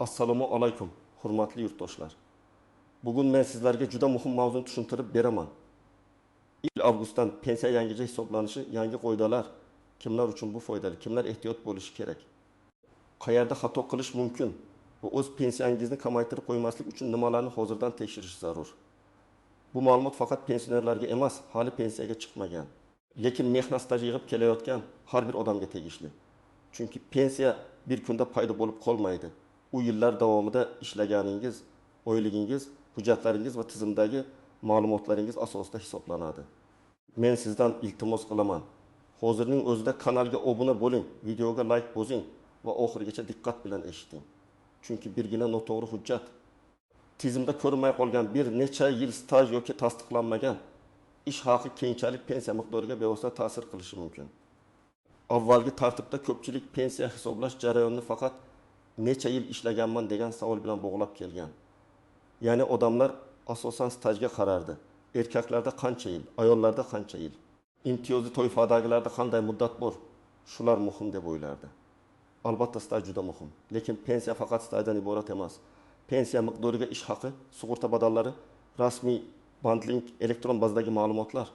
Assalomu alaykum, hurmatli yurtdoshlar. Bugun men sizlarga juda muhim mavzuni tushuntirib beraman. 1 avgustdan pensiya yangicha hisoblanishi, yangi qoidalar, kimlar uchun bu foydali, kimlar ehtiyot bo'lishi kerak. Qayerda xato qilish mumkin va o'z pensiyangizni kamaytirib qo'ymaslik uchun nimalarni hozirdan tekshirish zarur. Bu ma'lumot faqat pensionerlarga emas, hali pensiyaga chiqmagan, lekin mehnat staji yig'ib kelayotgan har bir odamga tegishli. Chunki pensiya bir kunda paydo bo'lib qolmaydi. U yillar davomida ishlaganingiz, oyligingiz, hujjatlaringiz va tizimdagi ma'lumotlaringiz asosida hisoblanadi. Men sizdan iltimos qilaman. Hozirning o'zida kanalga obuna bo'ling, videoga like bosing va oxirigacha diqqat bilan eshiting. Chunki birgina noto'g'ri hujjat, tizimda ko'rinmay qolgan bir necha yil staj yoki tasdiqlanmagan ish haqi keyinchalik pensiya miqdoriga bevosita ta'sir qilishi mumkin. Avvalgi tartibda ko'pchilik pensiya hisoblash jarayonini faqat necha yil ishlaganman degan savol bilan bog'lab kelgan. Ya'ni odamlar asosan stajga qarardi. Erkaklarda qancha yil, ayollarda qancha yil, imtiyozli toifadagilarda qanday muddat bor, shular muhim deb o'ylardi. Albatta staj juda muhim, lekin pensiya faqat stajdan iborat emas. Pensiya miqdoriga ish haqi, sug'urta badallari, rasmiy bandling, elektron bazadagi ma'lumotlar,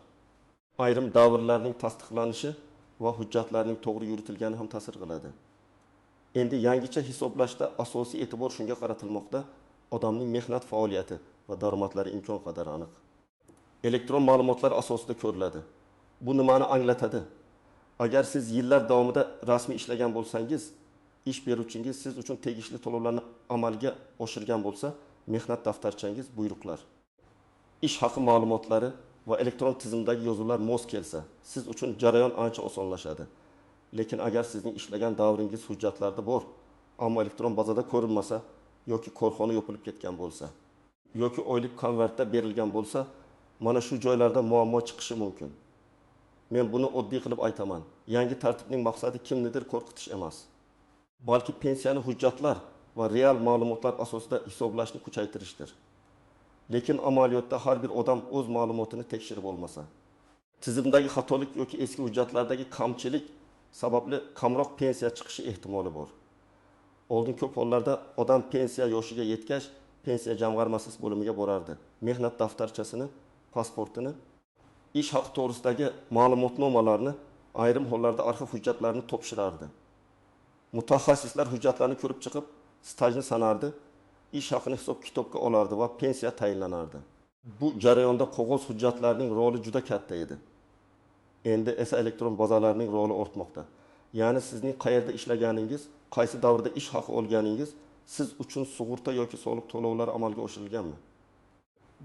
ayrim davrlarning tasdiqlanishi va hujjatlarning to'g'ri yuritilgani ham ta'sir qiladi. Endi yangicha hisoblashda asosiy e'tibor shunga qaratilmoqda, odamning mehnat faoliyati va daromadlari imkon qadar aniq elektron ma'lumotlar asosida ko'riladi. Bu nimani anglatadi? Agar siz yillar davomida rasmiy ishlagan bo'lsangiz, ish beruvchingiz siz uchun tegishli to'lovlarni amalga oshirgan bo'lsa, mehnat daftarchangiz, buyruqlar, ish haqi ma'lumotlari va elektron tizimdagi yozuvlar mos kelsa, siz uchun jarayon ancha osonlashadi. Lekin agar sizning ishlagan davringiz hujjatlarda bor, ammo elektron bazada ko'rinmasa yoki korxona yopilib ketgan bo'lsa, yoki oylik konvertda berilgan bo'lsa, mana shu joylarda muammo chiqishi mumkin. Men buni oddiy qilib aytaman. Yangi tartibning maqsadi kimnidir qo'rqitish emas, balki pensiyani hujjatlar va real ma'lumotlar asosida hisoblashni kuchaytirishdir. Lekin amaliyotda har bir odam o'z ma'lumotini tekshirib olmasa, tizimdagi xatolik yoki eski hujjatlardagi kamchilik sababli kamroq pensiya chiqishi ehtimoli bor. Oldin ko'p hollarda odam pensiya yoshiga yetgach, pensiya jamg'armasi bo'limiga borardi. Mehnat daftarchasini, pasportini, ish haqi to'g'risidagi ma'lumotnomalarni, ayrim hollarda arxiv hujjatlarini topshirardi. Mutaxassislar hujjatlarni ko'rib chiqib, stajni sanardi, ish haqini hisob-kitobga olardi va pensiya tayinlanardi. Bu jarayonda qog'oz hujjatlarning roli juda katta edi. Endi esa elektron bazalarning roli ortmoqda. Ya'ni sizning qayerda ishlaganingiz, qaysi davrda ish haqi olganingiz, siz uchun sug'urta yoki soliq to'lovlari amalga oshirilganmi?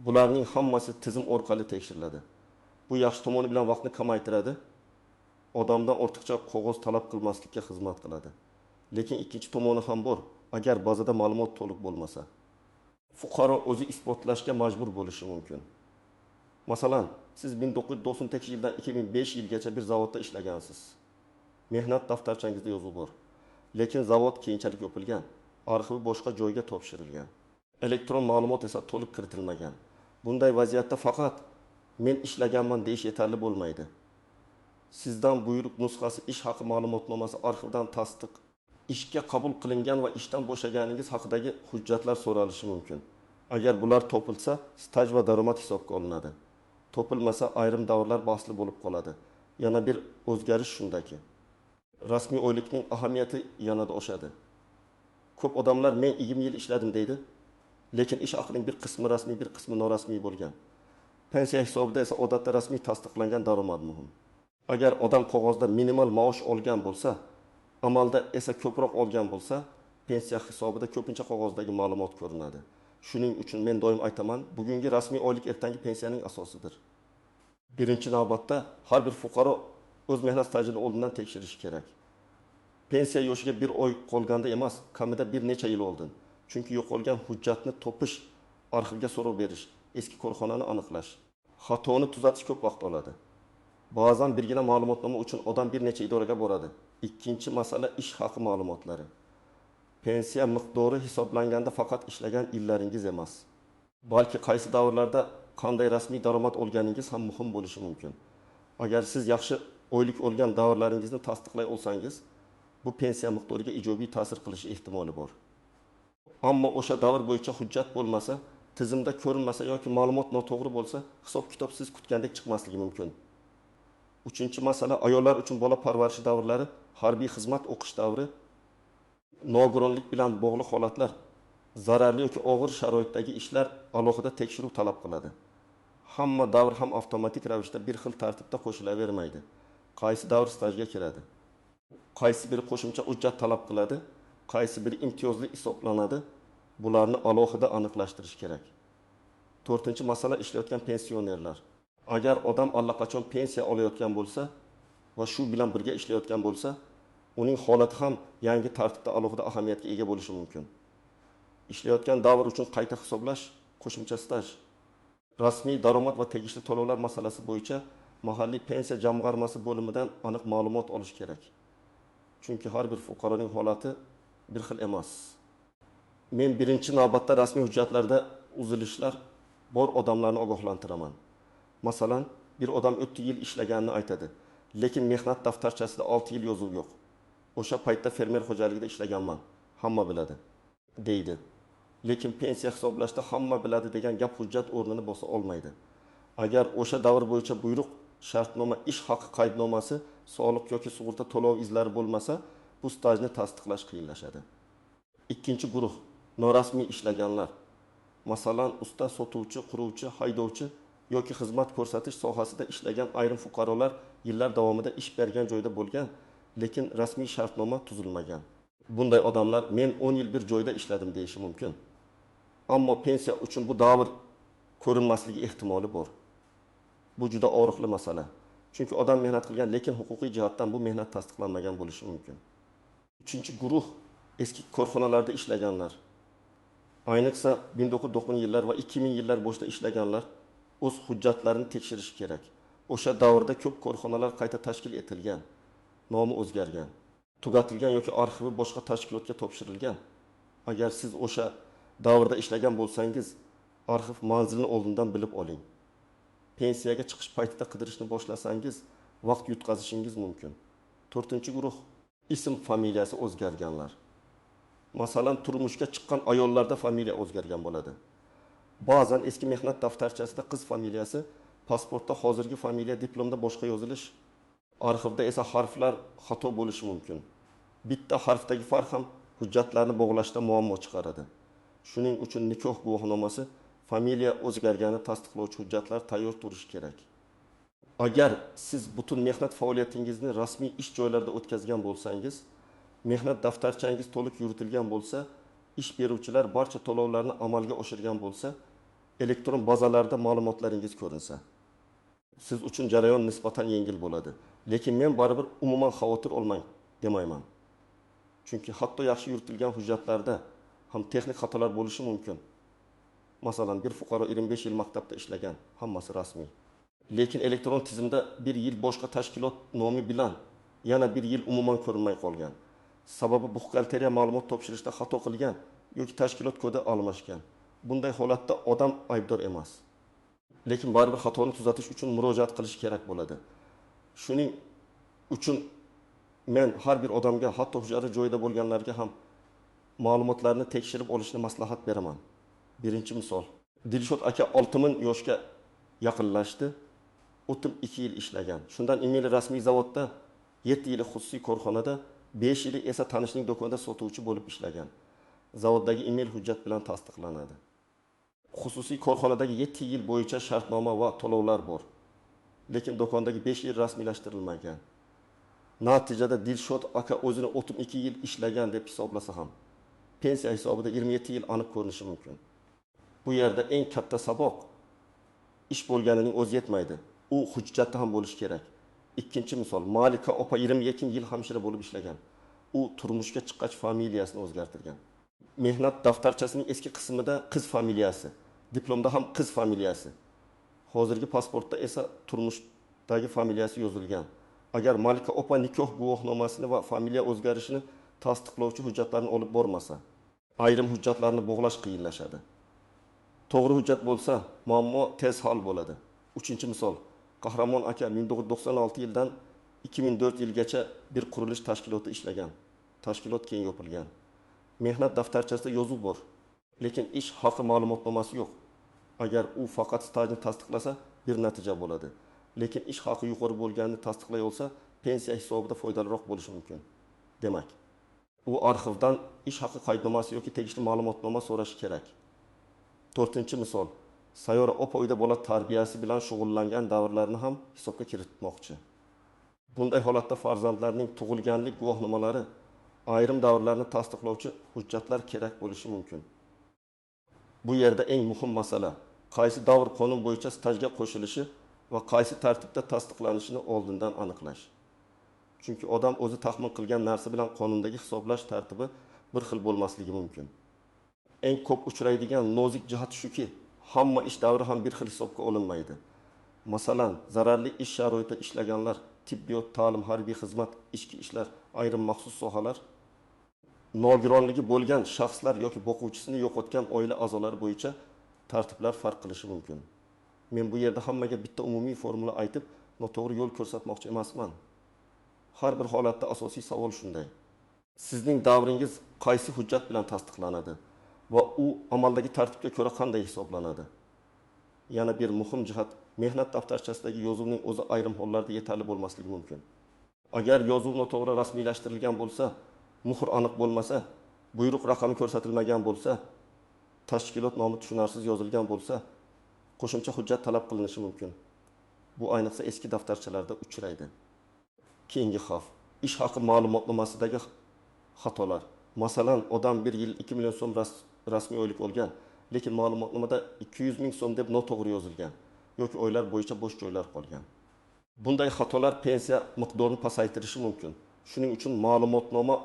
Bularning hammasi tizim orqali tekshiriladi. Bu yaxshi tomoni bilan vaqtni kamaytiradi, odamdan ortiqcha qog'oz talab qilmaslikka xizmat qiladi. Lekin ikkinchi tomoni ham bor. Agar bazada ma'lumot to'liq bo'lmasa, fuqaro o'zi isbotlashga majbur bo'lishi mumkin. Masalan, siz 1998 yildan 2005 yilgacha bir zavodda ishlagansiz. Mehnat daftarchangizda yozuv bor. Lekin zavod keyinchalik yopilgan, arxivi boshqa joyga topshirilgan. Elektron ma'lumot esa to'liq kiritilmagan. Bunday vaziyatda faqat men ishlaganman deyish yetarli bo'lmaydi. Sizdan buyruq nusxasi, ish haqi ma'lumotnomasi, arxivdan tasdiq, ishga qabul qilingan va ishdan bo'shaganingiz haqidagi hujjatlar so'ralishi mumkin. Agar bular topilsa, staj va daromad hisobga olinadi. Topilmasa, ayrim davrlar bahsli bo'lib qoladi. Yana bir o'zgarish shundaki, rasmiy oylikning ahamiyati yanada oshadi. Ko'p odamlar men 20 yil ishladim deydi, lekin ish haqining bir qismi rasmiy, bir qismi norasmiy bo'lgan. Pensiya hisobida esa odatda rasmiy tasdiqlangan daromad muhim. Agar odam qog'ozda minimal maosh olgan bo'lsa, amalda esa ko'proq olgan bo'lsa, pensiya hisobida ko'pincha qog'ozdagi ma'lumot ko'rinadi. Shuning uchun men doim aytaman, bugungi rasmiy oylik ertangi pensiyaning asosidir. Birinchi navbatda har bir fuqaro o'z mehnat stajini oldindan tekshirishi kerak. Pensiya yoshiga bir oy qolganda emas, kamida bir necha yil oldin. Chunki yo'qolgan hujjatni topish, arxivga so'rov berish, eski korxonani aniqlash, xatoni tuzatish ko'p vaqt oladi. Ba'zan birgina ma'lumotnoma uchun odam bir necha idoraga boradi. Ikkinchi masala ish haqi ma'lumotlari. Pensiya miqdori hisoblanganda faqat ishlagan yillaringiz emas, balki qaysi davrlarda qanday rasmiy daromad olganingiz ham muhim bo'lishi mumkin. Agar siz yaxshi oylik olgan davrlaringizni tasdiqlay olsangiz, bu pensiya miqdoriga ijobiy ta'sir qilishi ehtimoli bor. Ammo o'sha davr bo'yicha hujjat bo'lmasa, tizimda ko'rinmasa yoki ma'lumot noto'g'ri bo'lsa, hisob-kitob siz kutgandek chiqmasligi mumkin. Uchinchi masala, ayollar uchun bola parvarishi davrlari, harbiy xizmat o'qish davri, nogironlik bilan bog'liq holatlar, zararli yoki og'ir sharoitdagi ishlar alohida tekshiruv talab qiladi. Hamma davr ham avtomatik ravishda bir xil tartibda qo'shilavermaydi. Qaysi davr stajga kiradi? Qaysi biri qo'shimcha hujjat talab qiladi? Qaysi biri imtiyozli hisoblanadi? Bularni alohida aniqlashtirish kerak. 4-masala ishlayotgan pensionerlar. Agar odam allaqachon pensiya olayotgan bo'lsa va shu bilan birga ishlayotgan bo'lsa, uning holati ham yangi tartibda alohida ahamiyatga ega bo'lishi mumkin. Ishlayotgan davr uchun qayta hisoblash, qo'shimcha staj. Rasmiy daromad va tegishli to'lovlar masalasi bo'yicha mahalliy pensiya jamg'armasi bo'limidan aniq ma'lumot olish kerak. Chunki har bir fuqaroning holati bir xil emas. Men birinchi navbatda rasmiy hujjatlarda uzilishlar bor odamlarni ogohlantiraman. Masalan, bir odam 4 yil ishlaganini aytadi, lekin mehnat daftarchasida 6 yil yozuv yo'q. O'sha paytda fermer xo'jaligida ishlaganman, hamma biladi, deydi. Lekin pensiya hisoblashda hamma biladi degan gap hujjat o'rnini bosa olmaydi. Agar o'sha davr bo'yicha buyruq, shartnoma, ish haqi qaydnomasi, soliq yoki sug'urta to'lov izlari bo'lmasa, bu stajni tasdiqlash qiyinlashadi. Ikkinchi guruh, norasmiy ishlaganlar. Masalan, usta, sotuvchi, quruvchi, haydovchi yoki xizmat ko'rsatish sohasida ishlagan ayrim fuqarolar yillar davomida ish bergan joyda bo'lgan, lekin rasmiy shartnoma tuzilmagan. Bunday odamlar men 10 yil bir joyda ishladim deyishi mumkin. Ammo pensiya uchun bu davr ko'rinmasligi ehtimoli bor. Bu juda og'riqli masala. Chunki odam mehnat qilgan, lekin huquqiy jihatdan bu mehnat tasdiqlanmagan bo'lishi mumkin. Uchinchi guruh, eski korxonalarda ishlaganlar. Ayniqsa 1990 yillar va 2000 yillar boshida ishlaganlar o'z hujjatlarini tekshirish kerak. O'sha davrda ko'p korxonalar qayta tashkil etilgan, nomi o'zgargan, tugatilgan yoki arxivi boshqa tashkilotga topshirilgan. Agar siz o'sha davrda ishlagan bo'lsangiz, arxiv manzilini oldindan bilib oling. Pensiyaga chiqish paytida qidirishni boshlasangiz, vaqt yutqazishingiz mumkin. 4-guruh, ism familiyasi o'zgarganlar. Masalan, turmushga chiqqan ayollarda familiya o'zgargan bo'ladi. Ba'zan eski mehnat daftarchasida qiz familiyasi, pasportda hozirgi familiya, diplomda boshqa yozilish, arxivda esa harflar xato bo'lishi mumkin. Bitta harfdagi farq ham hujjatlarni bog'lashda muammo chiqaradi. Shuning uchun nikoh guvohnomasi, familiya o'zgargani tasdiqlovchi hujjatlar tayyor turishi kerak. Agar siz butun mehnat faoliyatingizni rasmiy ish joylarida o'tkazgan bo'lsangiz, mehnat daftarchangiz to'liq yuritilgan bo'lsa, ish beruvchilar barcha to'lovlarni amalga oshirgan bo'lsa, elektron bazalarda ma'lumotlaringiz ko'rinsa, siz uchun jarayon nisbatan yengil bo'ladi. Lekin men baribir umuman xavotir olmang demayman. Chunki hatto yaxshi yuritilgan hujjatlarda ham texnik xatolar bo'lishi mumkin. Masalan, bir fuqaro 25 yil maktabda ishlagan, hammasi rasmiy. Lekin elektron tizimda bir yil boshqa tashkilot nomi bilan yana bir yil umuman ko'rinmay qolgan. Sababi buxgalteriya ma'lumot topshirishda xato qilgan yoki tashkilot kodi almashgan. Bunday holatda odam aybdor emas. Lekin baribir xatoni tuzatish uchun murojaat qilish kerak bo'ladi. Shuning uchun men har bir odamga, hatto hujjati joyida bo'lganlarga ham ma'lumotlarni tekshirib olishni maslahat beraman. Birinchi misol, Dilshod aka 6000 yoshga yaqinlashdi, 32 yil ishlagan. Shundan email rasmiy zavodda, 7 yili xususiy korxonada, 5 yili esa tanishning do'konida sotuvchi bo'lib ishlagan. Zavoddagi email hujjat bilan tasdiqlanadi. Xususiy korxonadagi 7 yil bo'yicha shartnoma va to'lovlar bor. Lekin do'kondagi 5 yil rasmiylashtirilmagan. Natijada Dilshod aka o'zini 32 yil ishlagan deb hisoblasa ham, pensiya hisobida 27 yil aniq ko'rinishi mumkin. Bu yerda eng katta saboq, ish bo'lganining o'zi yetmaydi. U hujjatda ham bo'lishi kerak. Ikkinchi misol, Malika opa 22 yil hamshira bo'lib ishlagan. U turmushga chiqqach familiyasini o'zgartirgan. Mehnat daftarchasining eski qismida qiz familiyasi, diplomda ham qiz familiyasi. Hozirgi pasportda esa turmushdagi familiyasi yozilgan. Agar Malika opa nikoh guvohnomasini va familiya o'zgarishini tasdiqlovchi hujjatlarni olib bormasa, ayrim hujjatlarni bog'lash qiyinlashadi. To'g'ri hujjat bo'lsa, muammo tez hal bo'ladi. 3-misol, Qahramon aka 1996 yildan 2004 yilgacha bir qurilish tashkilotida ishlagan. Tashkilot keyin yopilgan. mehnat daftarchasida yozuv bor, lekin ish haqi ma'lumotnomasi yo'q. Agar u faqat stajni tasdiqlasa, bir natija bo'ladi. Lekin ish haqi yuqori bo'lganini tasdiqlay olsa, pensiya hisobida foydaliroq bo'lishi mumkin. Demak, u arxivdan ish haqi qaydnomasi yoki tegishli ma'lumotnoma so'rashi kerak. 4-misol, Sayyora opa uyda bola tarbiyasi bilan shug'ullangan davrlarni ham hisobga kiritmoqchi. Bunday holatda farzandlarning tug'ilganlik guvohnomalari, ayrim davrlarni tasdiqlovchi hujjatlar kerak bo'lishi mumkin. Bu yerda eng muhim masala qaysi davr qonun bo'yicha stajga qo'shilishi va qaysi tartibda tasdiqlanishini oldindan aniqlash. Chunki odam o'zi taxmin qilgan narsa bilan qonundagi hisoblash tartibi bir xil bo'lmasligi mumkin. Eng ko'p uchraydigan nozik jihat shuki, hamma ish davri ham bir xil hisobga olinmaydi. Masalan, zararli ish sharoitida ishlaganlar, tibbiyot, ta'lim, harbiy xizmat, ichki ishlar, ayrim maxsus sohalar, nogironligi bo'lgan shaxslar yoki boquvchisini yo'qotgan oila a'zolari bo'yicha tartiblar farq qilishi mumkin. Men bu yerda hammaga bitta umumiy formula aytib, noto'g'ri yo'l ko'rsatmoqchi emasman. Har bir holatda asosiy savol shunday: sizning davringiz qaysi hujjat bilan tasdiqlanadi va u amaldagi tartibga ko'ra qanday hisoblanadi? Yana bir muhim jihat, mehnat daftarchasidagi yozuvning o'zi ayrim hollarda yetarli bo'lmasligi mumkin. Agar yozuv noto'g'ri rasmiylashtirilgan bo'lsa, muhr aniq bo'lmasa, buyruq raqami ko'rsatilmagan bo'lsa, tashkilot nomi tushunarsiz yozilgan bo'lsa, qo'shimcha hujjat talab qilinishi mumkin. Bu ayniqsa eski daftarchalarda uchraydi. Keyingi xavf, ish haqi ma'lumotnomasidagi xatolar. Masalan, odam 1 yil 2 million so'm rasmiy oylik olgan, lekin ma'lumotnomada 200 ming so'm deb noto'g'ri yozilgan yoki oylar bo'yicha bo'sh joylar qolgan. Bunday xatolar pensiya miqdorini pasaytirishi mumkin. Shuning uchun ma'lumotnoma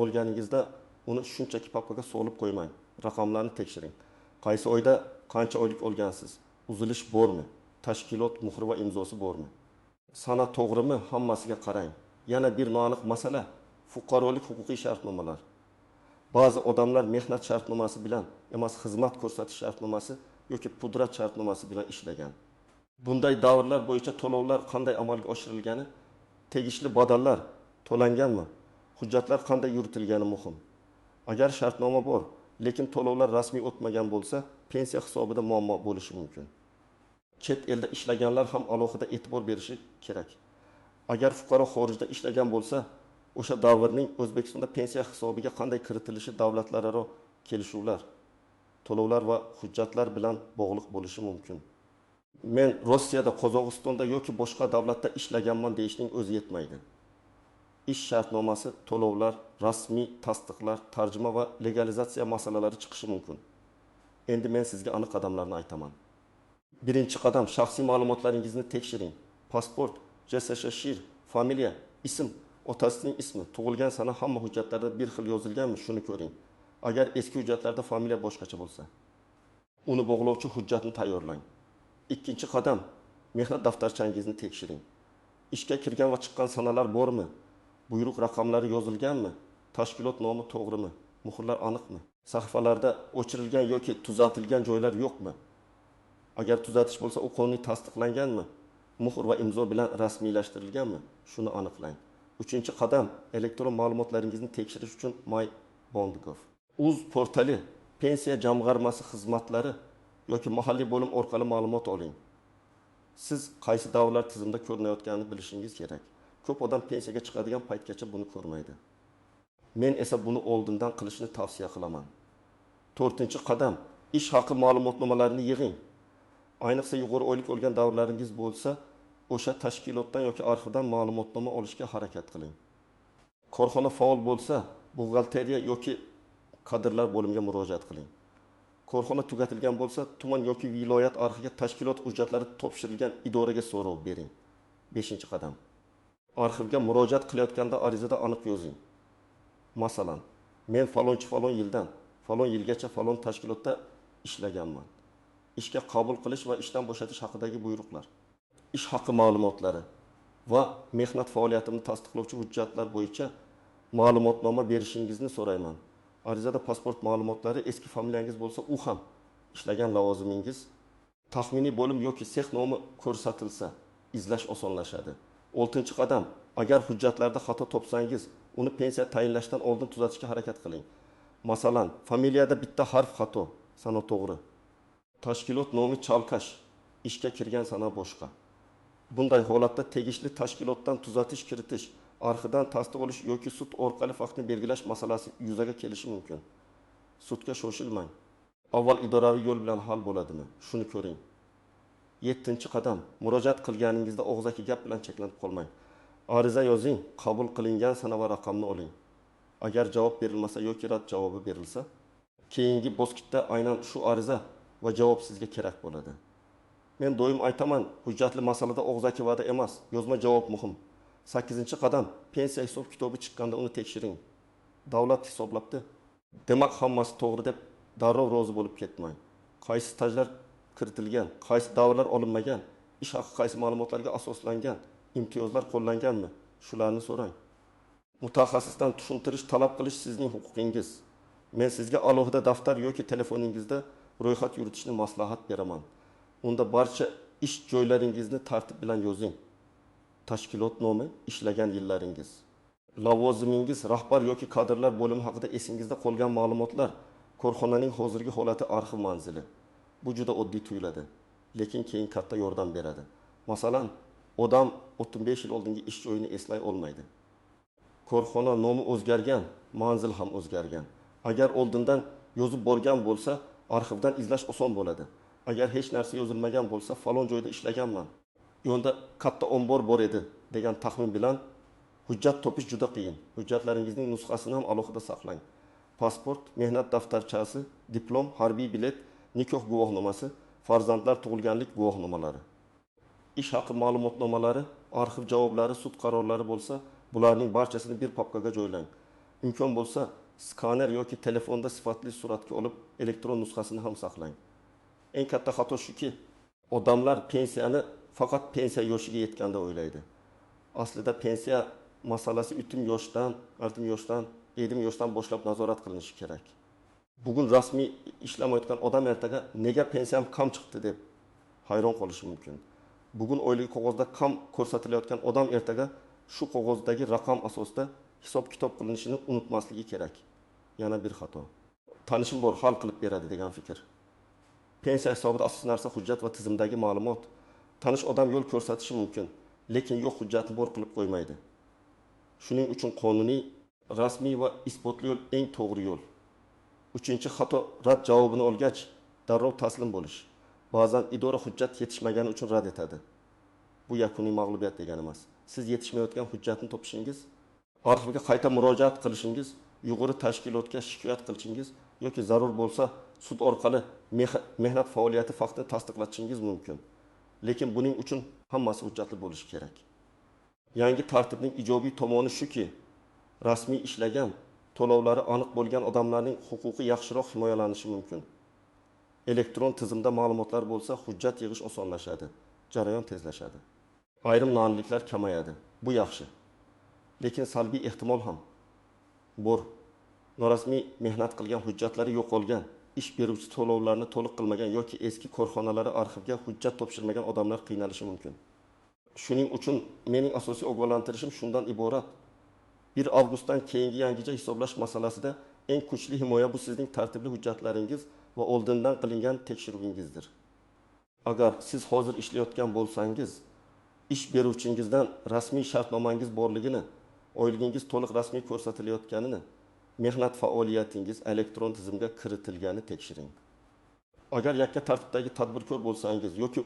olganingizda uni shunchaki papkaga solib qo'ymang. Raqamlarni tekshiring. Qaysi oyda qancha oylik olgansiz? Uzilish bormi? Tashkilot muhri va imzosi bormi? Sana to'g'rimi? Hammasiga qarang. Yana bir noaniq masala, fuqarolik huquqiy shartnomalar. Ba'zi odamlar mehnat shartnomasi bilan emas, xizmat ko'rsatish shartnomasi yoki pudrat shartnomasi bilan ishlagan. Bunday davrlar bo'yicha to'lovlar qanday amalga oshirilgani, tegishli badallar to'langanmi, hujjatlar qanday yuritilgani muhim. Agar shartnoma bor, lekin to'lovlar rasmiy o'tmagan bo'lsa, pensiya hisobida muammo bo'lishi mumkin. Chet elda ishlaganlar ham alohida e'tibor berishi kerak. Agar fuqaro xorijda ishlagan bo'lsa, o'sha davrning O'zbekistonda pensiya hisobiga qanday kiritilishi davlatlararo kelishuvlar, to'lovlar va hujjatlar bilan bog'liq bo'lishi mumkin. Men Rossiyada, Qozog'istonda yoki boshqa davlatda ishlaganman deyishning o'zi yetmaydi. Ish shartnomasi, to'lovlar, rasmiy tasdiqlar, tarjima va legalizatsiya masalalari chiqishi mumkin. Endi men sizga aniq qadamlarni aytaman. Birinchi qadam, shaxsiy ma'lumotlaringizni tekshiring. Pasport, JSSHIR, familiya, ism, otasining ismi, tug'ilgan sana hamma hujjatlarda bir xil yozilganmi, shuni ko'ring. Agar eski hujjatlarda familiya boshqacha bo'lsa, uni bog'lovchi hujjatni tayyorlang. Ikkinchi qadam, mehnat daftarchangizni tekshiring. Ishga kirgan va chiqqan sanalar bormi? Buyruq raqamlari yozilganmi? Tashkilot nomi to'g'rimi? Muhrlar aniqmi? Sahifalarda o'chirilgan yoki tuzatilgan joylar yo'qmi? Agar tuzatish bo'lsa, u qonuniy tasdiqlanganmi? Muhr va imzo bilan rasmiylashtirilganmi? Shuni aniqlang. Uchinchi qadam, elektron ma'lumotlaringizni tekshirish uchun MyBond.gov. Uz portali, pensiya jamg'armasi xizmatlari yoki mahalliy bo'lim orqali ma'lumot oling. Siz qaysi davrlar tizimda ko'rinayotganini bilishingiz kerak. Ko'p odam pensiyaga chiqadigan paytgacha buni ko'rmaydi. Men esa buni oldindan qilishni tavsiya qilaman. 4-qadam, ish haqi ma'lumotnomalarini yig'ing. Ayniqsa yuqori oylik olgan davrlaringiz bo'lsa, o'sha tashkilotdan yoki arxivdan ma'lumotnoma olishga harakat qiling. Korxona faol bo'lsa, buxgalteriya yoki kadrlar bo'limiga murojaat qiling. Korxona tugatilgan bo'lsa, tuman yoki viloyat arxiviga tashkilot hujjatlari topshirilgan idoraga so'rov bering. 5-qadam. Arxivga murojaat qilayotganda arizada aniq yozing. Masalan, men falonchi falon yildan falon yilgacha falon tashkilotda ishlaganman. Ishga qabul qilish va ishdan bo'shatish haqidagi buyruqlar, ish haqi ma'lumotlari va mehnat faoliyatimni tasdiqlovchi hujjatlar bo'yicha ma'lumotnoma berishingizni so'rayman. Arizada pasport ma'lumotlari, eski familiyangiz bo'lsa, u ham ishlagan lavozimingiz, taxminiy bo'lim yoki sex nomi ko'rsatilsa, izlash osonlashadi. 6-qadam, agar hujjatlarda xato topsangiz, uni pensiya tayinlashdan oldin tuzatishga harakat qiling. Masalan, familiyada bitta harf xato, sana to'g'ri. Tashkilot nomi chalkash, ishga kirgan sana boshqa. Bunday holatda tegishli tashkilotdan tuzatish kiritish, arxidan tasdiq olish yoki sud orqali faktni belgilash masalasi yuzaga kelishi mumkin. Sudga shoshilmang. Avval idoraviy yo'l bilan hal bo'ladimi? Shuni ko'ring. 7-qadam, murojaat qilganingizda og'zaki gap bilan cheklanib qolmang. Ariza yozing, qabul qilingan sana va raqamni oling. Agar javob berilmasa yoki rad javobi berilsa, keyingi bosqichda aynan shu ariza va javob sizga kerak bo'ladi. Men doim aytaman, hujjatli masalada og'zaki va'da emas, yozma javob muhim. 8-qadam, pensiya hisob kitobi chiqqanda uni tekshiring. Davlat hisoblabdi. Demak, hammasi to'g'ri deb darrov rozi bo'lib ketmang. Qaysi stajlar kiritilgan, qaysi davrlar olinmagan, ish haqi qaysi ma'lumotlarga asoslangan, imtiyozlar qo'llanganmi? Shularni so'rang. Mutaxassisdan tushuntirish talab qilish sizning huquqingiz. Men sizga alohida daftar yoki telefoningizda ro'yxat yuritishni maslahat beraman. Unda barcha ish joylaringizni tartib bilan yozing. Tashkilot nomi, ishlagan yillaringiz. Lavozimingiz, rahbar yoki kadrlar bo'limi haqida esingizda qolgan ma'lumotlar, korxonaning hozirgi holati, arxiv manzili. Bu juda oddiy tuyuladi, lekin keyin katta yordam beradi. Masalan, odam 35 yil oldingi ish joyini eslay olmaydi. Korxona nomi o'zgargan, manzil ham o'zgargan. Agar oldindan yozib borgan bo'lsa, arxivdan izlash oson bo'ladi. Agar hech narsa yozilmagan bo'lsa, falon joyda ishlaganman, yonda katta ombor bor edi degan taxmin bilan hujjat topish juda qiyin. Hujjatlaringizning nusxasini ham alohida saqlang. Pasport, mehnat daftarchasi, diplom, harbiy bilet, nikoh guvohnomasi, farzandlar tug'ilganlik guvohnomalari. Ish haqi ma'lumotnomalari, arxiv javoblari, sud qarorlari bo'lsa, bularning barchasini bir papkaga joylang. Imkon bo'lsa, skaner yoki telefonda sifatli suratga olib, elektron nusxasini ham saqlang. Eng katta xato shuki, odamlar pensiyani faqat pensiya yoshiga yetganda o'ylaydi. Aslida pensiya masalasi o'tim yoshdan, ortim yoshdan, edim yoshdan boshlab nazorat qilinishi kerak. Bugun rasmiy ishlamayotgan odam ertaga nega pensiyam kam chiqdi deb hayron qolishi mumkin. Bugun oyligi qog'ozda kam ko'rsatilayotgan odam ertaga shu qog'ozdagi raqam asosida hisob-kitob qilinishini unutmasligi kerak. Yana bir xato. Tanishim bor, hal qilib beradi degan fikr. Pensiya hisobida asosiy narsa hujjat va tizimdagi ma'lumot. Tanish odam yo'l ko'rsatishi mumkin, lekin yo'q hujjatni bor qilib qo'ymaydi. Shuning uchun qonuniy, rasmiy va isbotli yo'l eng to'g'ri yo'l. 3-xato, rad javobini olgach, darrov taslim bo'lish. Ba'zan idora hujjat yetishmagani uchun rad etadi. Bu yakuniy mag'lubiyat degani emas. Siz yetishmayotgan hujjatni topishingiz, arxivga qayta murojaat qilishingiz, yuqori tashkilotga shikoyat qilishingiz yoki zarur bo'lsa sud orqali mehnat faoliyati faktini tasdiqlatishingiz mumkin. Lekin buning uchun hammasi hujjatli bo'lishi kerak. Yangi tartibning ijobiy tomoni shuki, rasmiy ishlagan, to'lovlari aniq bo'lgan odamlarning huquqi yaxshiroq himoyalanishi mumkin. Elektron tizimda ma'lumotlar bo'lsa, hujjat yig'ish osonlashadi, jarayon tezlashadi. Ayrim noaniqliklar kamayadi. Bu yaxshi. Lekin salbiy ehtimol ham bor. Norasmiy mehnat qilgan, hujjatlari yo'qolgan, ish beruvchi to'lovlarni to'liq qilmagan yoki eski korxonalari arxivga hujjat topshirmagan odamlar qiynalishi mumkin. Shuning uchun mening asosiy ogohlantirishim shundan iborat. 1 avgustdan keyingi yangicha hisoblash masalasida eng kuchli himoya bu sizning tartibli hujjatlaringiz va oldindan qilingan tekshiruvingizdir. Agar siz hozir ishlayotgan bo'lsangiz, ish beruvchingizdan rasmiy shartnomangiz borligini, oyligingiz to'liq rasmiy ko'rsatilayotganini, mehnat faoliyatingiz elektron tizimga kiritilganini tekshiring. Agar yakka tartibdagi tadbirkor bo'lsangiz yoki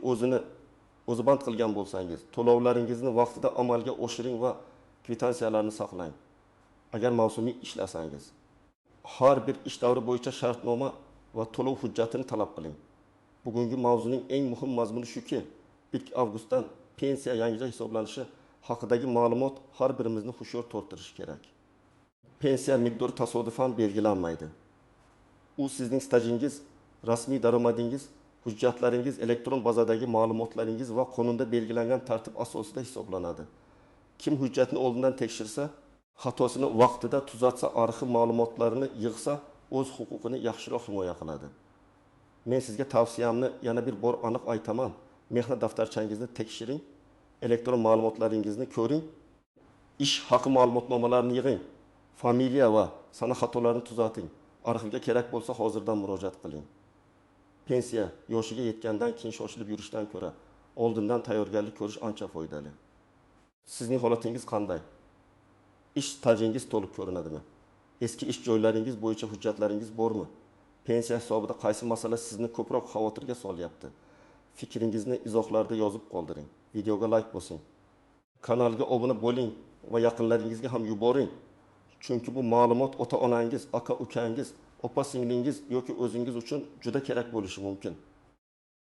o'zi band qilgan bo'lsangiz, to'lovlaringizni vaqtida amalga oshiring va kvitansiyalarni saqlang. Agar mavsumiy ishlasangiz, har bir ish davri bo'yicha shartnoma va to'lov hujjatini talab qiling. Bugungi mavzuning eng muhim mazmuni shuki, 1 avgustdan pensiya yangicha hisoblanishi haqidagi ma'lumot har birimizni hushyor torttirishi kerak. Pensiya miqdori tasodifan belgilanmaydi. U sizning stajingiz, rasmiy daromadingiz, hujjatlaringiz, elektron bazadagi ma'lumotlaringiz va qonunda belgilangan tartib asosida hisoblanadi. Kim hujjatni oldindan tekshirsa, xatosini vaqtida tuzatsa, arxiv ma'lumotlarini yig'sa, o'z huquqini yaxshiroq himoya qiladi. Men sizga tavsiyamni yana bir bor aniq aytaman. Mehnat daftarchangizni tekshiring, elektron ma'lumotlaringizni ko'ring, ish haqi ma'lumotnomalarini yig'ing, familiya va sana xatolarini tuzating. Arxivga kerak bo'lsa hozirdan murojaat qiling. Pensiya yoshiga yetgandan keyin shoshilib yurishdan ko'ra oldindan tayyorgarlik ko'rish ancha foydali. Sizning holatingiz qanday? Ish stajingiz to'liq ko'rinadimi? Eski ish joylaringiz bo'yicha hujjatlaringiz bormi? Pensiya hisobida qaysi masala sizni ko'proq xavotirga solyapti? Fikringizni izohlarda yozib qoldiring. Videoga like bosing. Kanalga obuna bo'ling va yaqinlaringizga ham yuboring. Chunki bu ma'lumot ota-onangiz, aka-ukangiz, opa-singlingiz yoki o'zingiz uchun juda kerak bo'lishi mumkin.